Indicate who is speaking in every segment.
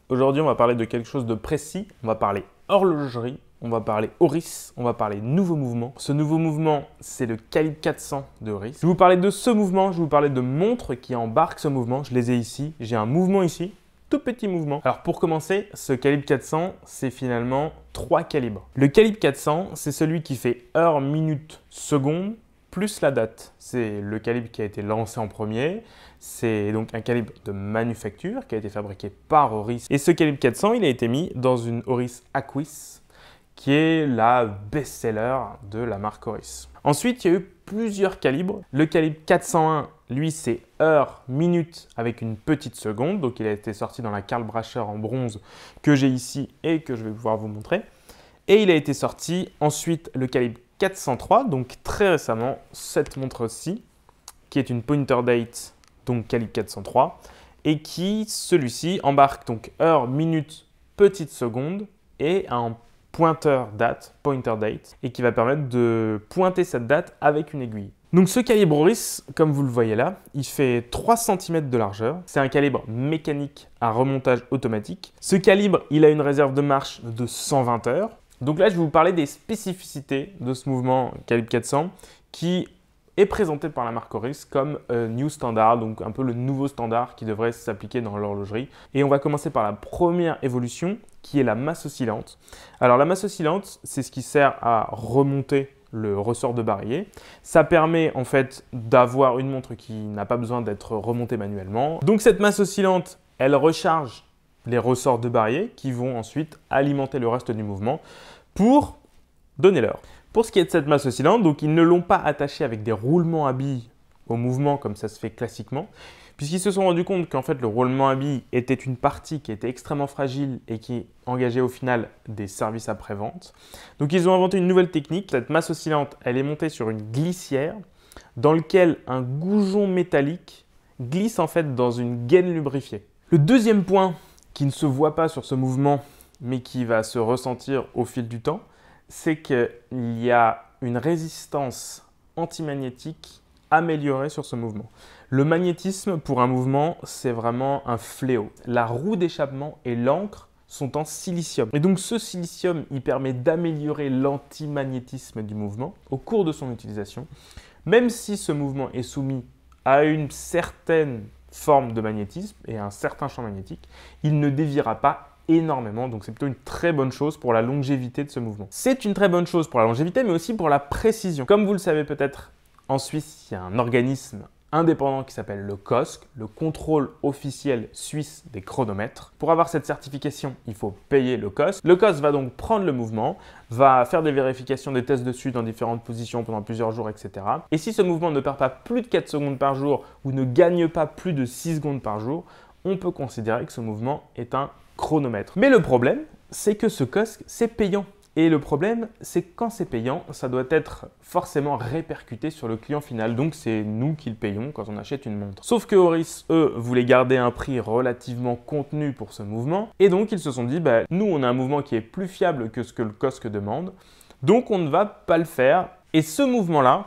Speaker 1: Aujourd'hui, on va parler de quelque chose de précis. On va parler horlogerie, on va parler Oris, on va parler nouveau mouvement. Ce nouveau mouvement, c'est le calibre 400 de Oris. Je vais vous parler de ce mouvement, je vais vous parler de montres qui embarquent ce mouvement. Je les ai ici. J'ai un mouvement ici, tout petit mouvement. Alors pour commencer, ce calibre 400, c'est finalement 3 calibres. Le calibre 400, c'est celui qui fait heure, minute, seconde, plus la date. C'est le calibre qui a été lancé en premier. C'est donc un calibre de manufacture qui a été fabriqué par Oris. Et ce calibre 400, il a été mis dans une Oris Aquis, qui est la best-seller de la marque Oris. Ensuite, il y a eu plusieurs calibres. Le calibre 401, lui, c'est heure, minute avec une petite seconde. Donc, il a été sorti dans la Karl Bracher en bronze que j'ai ici et que je vais pouvoir vous montrer. Et il a été sorti ensuite le calibre 403, donc très récemment, cette montre-ci, qui est une pointer date, donc calibre 403, et qui, celui-ci, embarque donc heure, minute, petite seconde et un pointeur date, et qui va permettre de pointer cette date avec une aiguille. Donc ce calibre Oris, comme vous le voyez là, il fait 3 cm de largeur. C'est un calibre mécanique à remontage automatique. Ce calibre, il a une réserve de marche de 120 heures. Donc là, je vais vous parler des spécificités de ce mouvement calibre 400 qui est présenté par la marque Oris comme New Standard, donc un peu le nouveau standard qui devrait s'appliquer dans l'horlogerie. Et on va commencer par la première évolution qui est la masse oscillante. Alors la masse oscillante, c'est ce qui sert à remonter le ressort de barillet. Ça permet en fait d'avoir une montre qui n'a pas besoin d'être remontée manuellement. Donc cette masse oscillante, elle recharge les ressorts de barillet qui vont ensuite alimenter le reste du mouvement pour donner l'heure. Pour ce qui est de cette masse oscillante, donc ils ne l'ont pas attachée avec des roulements à billes au mouvement comme ça se fait classiquement, puisqu'ils se sont rendus compte qu'en fait le roulement à billes était une partie qui était extrêmement fragile et qui engageait au final des services après-vente. Donc ils ont inventé une nouvelle technique. Cette masse oscillante, elle est montée sur une glissière dans laquelle un goujon métallique glisse en fait dans une gaine lubrifiée. Le deuxième point qui ne se voit pas sur ce mouvement, mais qui va se ressentir au fil du temps, c'est qu'il y a une résistance antimagnétique améliorée sur ce mouvement. Le magnétisme pour un mouvement, c'est vraiment un fléau. La roue d'échappement et l'encre sont en silicium. Et donc ce silicium, il permet d'améliorer l'antimagnétisme du mouvement au cours de son utilisation. Même si ce mouvement est soumis à une certaine forme de magnétisme et un certain champ magnétique, il ne déviera pas énormément, donc c'est plutôt une très bonne chose pour la longévité de ce mouvement. C'est une très bonne chose pour la longévité, mais aussi pour la précision. Comme vous le savez peut-être, en Suisse, il y a un organisme indépendant qui s'appelle le COSC, le contrôle officiel suisse des chronomètres. Pour avoir cette certification, il faut payer le COSC. Le COSC va donc prendre le mouvement, va faire des vérifications, des tests dessus dans différentes positions pendant plusieurs jours, etc. Et si ce mouvement ne perd pas plus de 4 secondes par jour ou ne gagne pas plus de 6 secondes par jour, on peut considérer que ce mouvement est un chronomètre. Mais le problème, c'est que ce COSC, c'est payant. Et le problème, c'est que quand c'est payant, ça doit être forcément répercuté sur le client final. Donc, c'est nous qui le payons quand on achète une montre. Sauf que Oris, eux, voulaient garder un prix relativement contenu pour ce mouvement. Et donc, ils se sont dit, nous, on a un mouvement qui est plus fiable que ce que le COSC demande. Donc, on ne va pas le faire. Et ce mouvement-là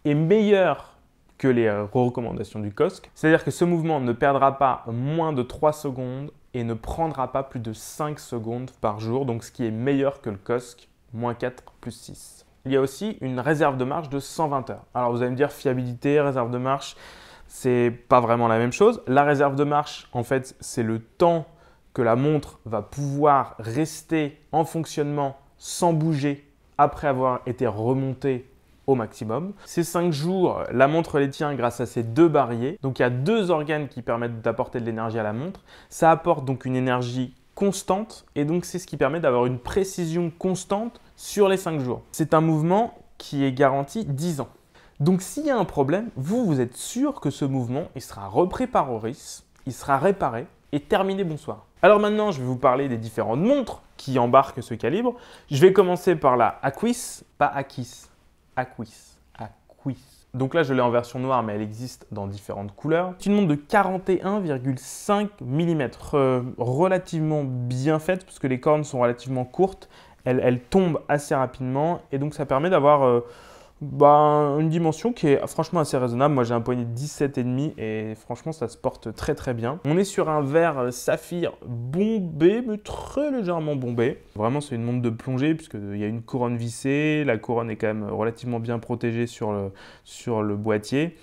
Speaker 1: est meilleur que les recommandations du COSC. C'est-à-dire que ce mouvement ne perdra pas moins de 3 secondes et ne prendra pas plus de 5 secondes par jour, donc ce qui est meilleur que le COSC, moins 4 plus 6. Il y a aussi une réserve de marche de 120 heures. Alors vous allez me dire fiabilité, réserve de marche, c'est pas vraiment la même chose. La réserve de marche, en fait, c'est le temps que la montre va pouvoir rester en fonctionnement sans bouger après avoir été remontée au maximum. Ces 5 jours, la montre les tient grâce à ces 2 barillet. Donc il y a 2 organes qui permettent d'apporter de l'énergie à la montre. Ça apporte donc une énergie constante et donc c'est ce qui permet d'avoir une précision constante sur les 5 jours. C'est un mouvement qui est garanti 10 ans. Donc s'il y a un problème, vous êtes sûr que ce mouvement il sera repris par Oris, il sera réparé et terminé bonsoir. Alors maintenant, je vais vous parler des différentes montres qui embarquent ce calibre. Je vais commencer par la Aquis, pas Akis. Aquis. Donc là, je l'ai en version noire, mais elle existe dans différentes couleurs. C'est une montre de 41,5 mm, relativement bien faite, parce que les cornes sont relativement courtes. Elle tombe assez rapidement, et donc ça permet d'avoir Bah, une dimension qui est franchement assez raisonnable. Moi, j'ai un poignet de 17,5 et franchement, ça se porte très très bien. On est sur un verre saphir bombé, mais très légèrement bombé. Vraiment, c'est une montre de plongée puisqu'il y a une couronne vissée. La couronne est quand même relativement bien protégée sur le boîtier.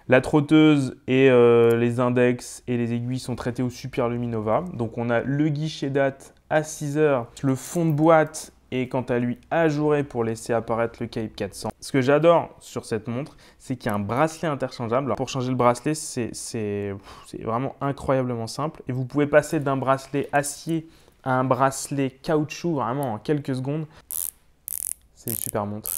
Speaker 1: La trotteuse et les index et les aiguilles sont traités au Super Luminova. Donc, on a le guichet date à 6 heures, le fond de boîte et quant à lui ajouré pour laisser apparaître le calibre 400. Ce que j'adore sur cette montre, c'est qu'il y a un bracelet interchangeable. Alors pour changer le bracelet, c'est vraiment incroyablement simple. Et vous pouvez passer d'un bracelet acier à un bracelet caoutchouc vraiment en quelques secondes. C'est une super montre.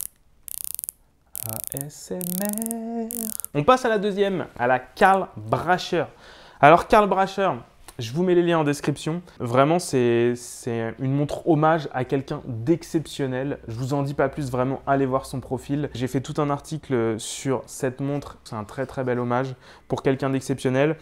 Speaker 1: ASMR. On passe à la deuxième, à la Karl Bracher. Alors Karl Bracher, je vous mets les liens en description. Vraiment, c'est une montre hommage à quelqu'un d'exceptionnel. Je vous en dis pas plus, vraiment, allez voir son profil. J'ai fait tout un article sur cette montre. C'est un très très bel hommage pour quelqu'un d'exceptionnel.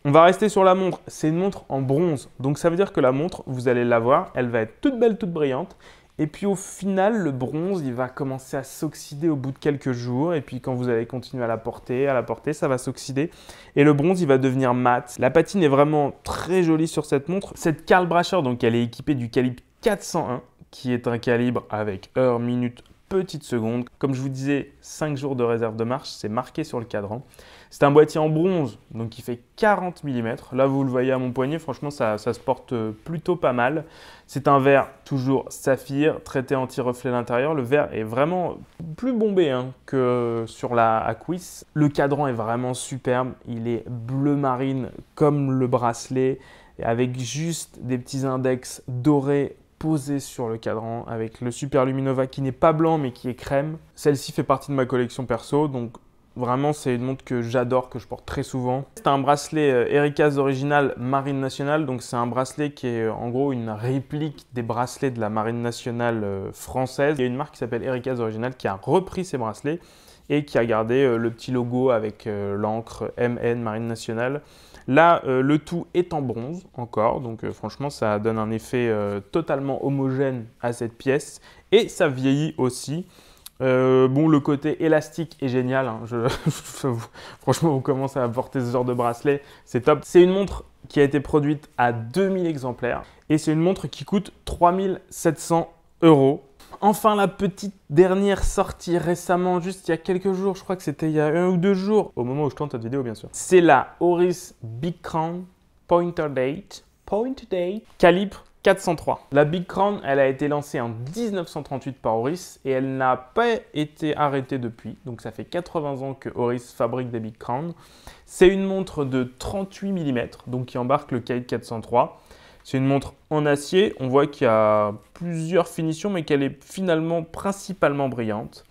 Speaker 1: On va rester sur la montre. C'est une montre en bronze. Donc ça veut dire que la montre, vous allez la voir, elle va être toute belle, toute brillante. Et puis au final, le bronze, il va commencer à s'oxyder au bout de quelques jours. Et puis quand vous allez continuer à la porter, ça va s'oxyder. Et le bronze, il va devenir mat. La patine est vraiment très jolie sur cette montre. Cette Karl Bracher, donc elle est équipée du calibre 401, qui est un calibre avec heure, minute, petite seconde. Comme je vous disais, 5 jours de réserve de marche, c'est marqué sur le cadran. C'est un boîtier en bronze, donc qui fait 40 mm. Là, vous le voyez à mon poignet, franchement, ça se porte plutôt pas mal. C'est un verre toujours saphir, traité anti-reflet à l'intérieur. Le verre est vraiment plus bombé que sur la Aquis. Le cadran est vraiment superbe. Il est bleu marine comme le bracelet, avec juste des petits index dorés posé sur le cadran avec le Super Luminova qui n'est pas blanc mais qui est crème. Celle-ci fait partie de ma collection perso, donc vraiment c'est une montre que j'adore, que je porte très souvent. C'est un bracelet Ericas original Marine Nationale, donc c'est un bracelet qui est en gros une réplique des bracelets de la Marine Nationale française. Il y a une marque qui s'appelle Ericas original qui a repris ces bracelets et qui a gardé le petit logo avec l'encre MN Marine Nationale. Là, le tout est en bronze encore, donc franchement, ça donne un effet totalement homogène à cette pièce et ça vieillit aussi. Bon, le côté élastique est génial. Franchement, vous commencez à porter ce genre de bracelet, c'est top. C'est une montre qui a été produite à 2000 exemplaires et c'est une montre qui coûte 3700 €. Enfin, la petite dernière sortie récemment, juste il y a quelques jours, je crois que c'était il y a 1 ou 2 jours, au moment où je tourne cette vidéo bien sûr. C'est la Oris Big Crown Pointer Date, calibre 403. La Big Crown, elle a été lancée en 1938 par Oris et elle n'a pas été arrêtée depuis. Donc ça fait 80 ans que Oris fabrique des Big Crown. C'est une montre de 38 mm, donc qui embarque le calibre 403. C'est une montre en acier, on voit qu'il y a plusieurs finitions mais qu'elle est finalement principalement brillante.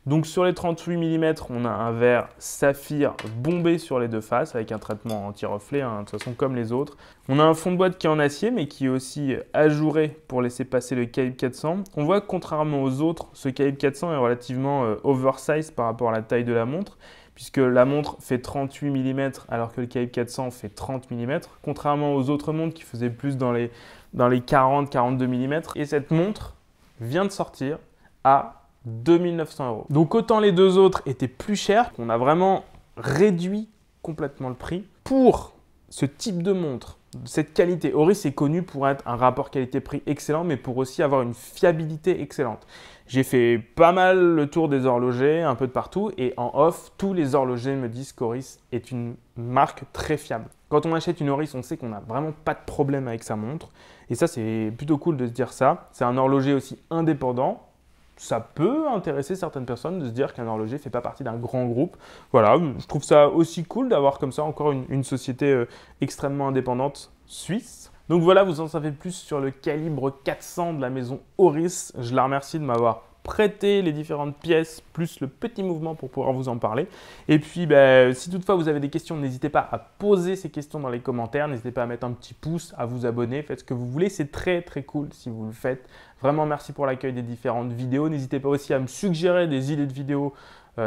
Speaker 1: Donc sur les 38 mm, on a un verre saphir bombé sur les deux faces avec un traitement anti-reflet, de toute façon comme les autres. On a un fond de boîte qui est en acier mais qui est aussi ajouré pour laisser passer le calibre 400. On voit que contrairement aux autres, ce calibre 400 est relativement oversize par rapport à la taille de la montre, puisque la montre fait 38 mm alors que le calibre 400 fait 30 mm, contrairement aux autres montres qui faisaient plus dans les 40-42 mm. Et cette montre vient de sortir à 2900 €. Donc autant les deux autres étaient plus chers, on a vraiment réduit complètement le prix. Pour ce type de montre, cette qualité, Oris est connu pour être un rapport qualité-prix excellent, mais pour aussi avoir une fiabilité excellente. J'ai fait pas mal le tour des horlogers, un peu de partout, et en off, tous les horlogers me disent qu'Oris est une marque très fiable. Quand on achète une Oris, on sait qu'on n'a vraiment pas de problème avec sa montre, et ça c'est plutôt cool de se dire ça. C'est un horloger aussi indépendant. Ça peut intéresser certaines personnes de se dire qu'un horloger ne fait pas partie d'un grand groupe. Voilà, je trouve ça aussi cool d'avoir comme ça encore une société extrêmement indépendante suisse. Donc voilà, vous en savez plus sur le calibre 400 de la maison Oris. Je la remercie de m'avoir prêté les différentes pièces plus le petit mouvement pour pouvoir vous en parler. Et puis, si toutefois vous avez des questions, n'hésitez pas à poser ces questions dans les commentaires. N'hésitez pas à mettre un petit pouce, à vous abonner. Faites ce que vous voulez, c'est très très cool si vous le faites. Vraiment, merci pour l'accueil des différentes vidéos. N'hésitez pas aussi à me suggérer des idées de vidéos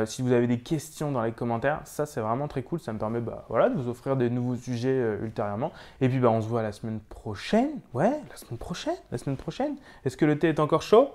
Speaker 1: si vous avez des questions dans les commentaires. Ça, c'est vraiment très cool. Ça me permet voilà, de vous offrir des nouveaux sujets ultérieurement. Et puis, on se voit la semaine prochaine. Ouais, la semaine prochaine. Est-ce que le thé est encore chaud ?